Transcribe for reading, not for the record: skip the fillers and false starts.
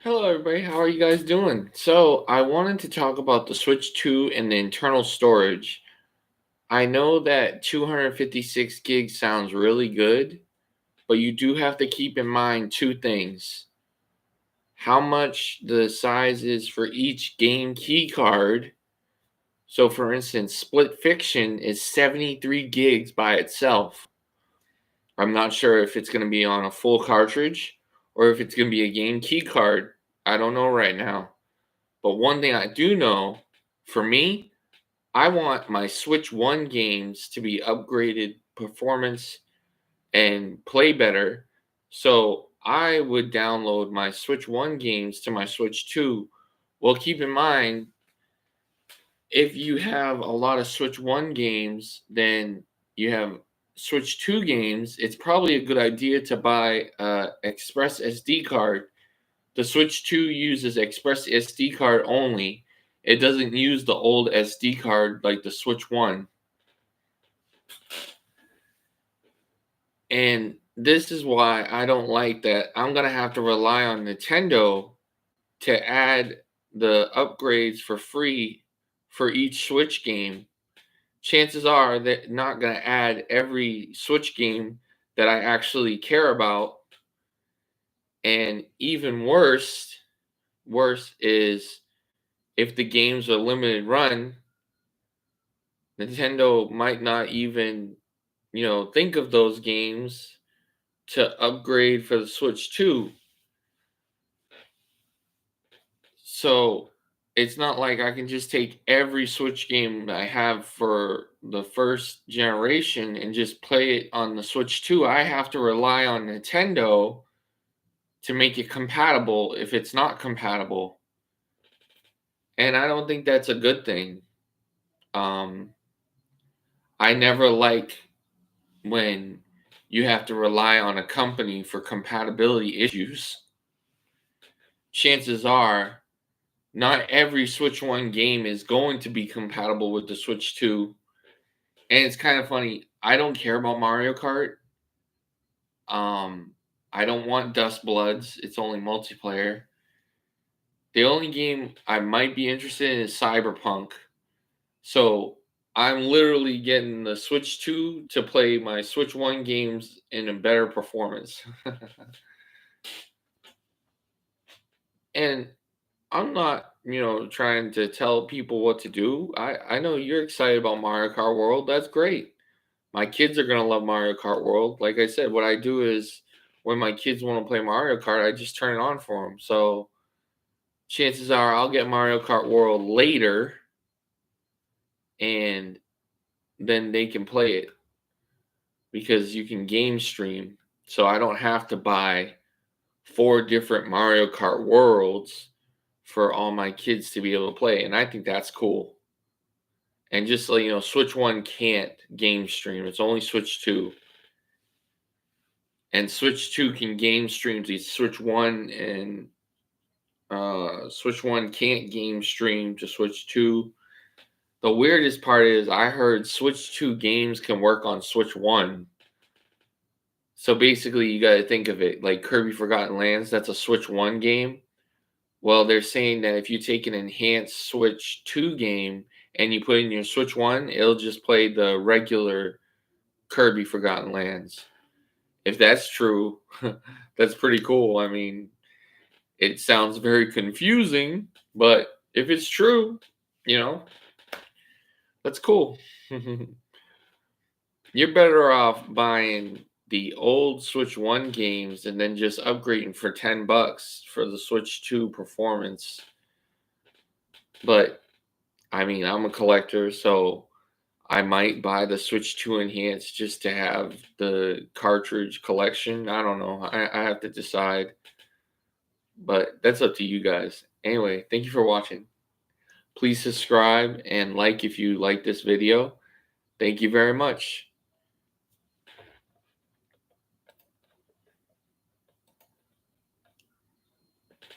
Hello, everybody. How are you guys doing? So, I wanted to talk about the Switch 2 and the internal storage. I know that 256 gigs sounds really good, but you do have to keep in mind two things: how much the size is for each game key card. So, for instance, Split Fiction is 73 gigs by itself. I'm not sure if it's going to be on a full cartridge or if it's going to be a game key card. I don't know right now. But one thing I do know, for me, I want my Switch 1 games to be upgraded performance and play better. So I would download my Switch 1 games to my Switch 2. Well, keep in mind, if you have a lot of Switch 1 games, then you have Switch 2 games. It's probably a good idea to buy a Express SD card. The Switch 2 uses Express SD card only. It doesn't use the old SD card like the Switch 1. And this is why I don't like that I'm going to have to rely on Nintendo to add the upgrades for free for each Switch game. Chances are they're not going to add every Switch game that I actually care about. And even worse is if the games are limited run, Nintendo might not even, think of those games to upgrade for the Switch 2. So it's not like I can just take every Switch game I have for the first generation and just play it on the Switch 2. I have to rely on Nintendo to make it compatible if it's not compatible. And I don't think that's a good thing. Um, I never like when you have to rely on a company for compatibility issues. Chances are not every Switch 1 game is going to be compatible with the Switch 2. And it's kind of funny. I don't care about Mario Kart. Um, I don't want Dust Bloods. It's only multiplayer. The only game I might be interested in is Cyberpunk. So I'm literally getting the Switch 2 to play my Switch 1 games in a better performance. And I'm not, trying to tell people what to do. I know you're excited about Mario Kart World. That's great. My kids are gonna love Mario Kart World. Like I said, what I do is when my kids want to play Mario Kart, I just turn it on for them. So chances are I'll get Mario Kart World later, and then they can play it because you can game stream. So I don't have to buy four different Mario Kart Worlds for all my kids to be able to play, and I think that's cool. And just so you know, Switch 1 can't game stream. It's only Switch 2. And Switch 2 can game stream to Switch 1, and Switch 1 can't game stream to Switch 2. The weirdest part is I heard Switch 2 games can work on Switch 1. So basically, you got to think of it like Kirby Forgotten Lands, that's a Switch 1 game. Well, they're saying that if you take an enhanced Switch 2 game and you put it in your Switch 1, it'll just play the regular Kirby Forgotten Lands. If that's true, that's pretty cool. I mean, it sounds very confusing, but if it's true, you know, that's cool. You're better off buying the old Switch 1 games and then just upgrading for $10 for the Switch 2 performance. But I mean, I'm a collector, so I might buy the Switch 2 Enhanced just to have the cartridge collection. I don't know. I have to decide. But that's up to you guys. Anyway, thank you for watching. Please subscribe and like if you like this video. Thank you very much.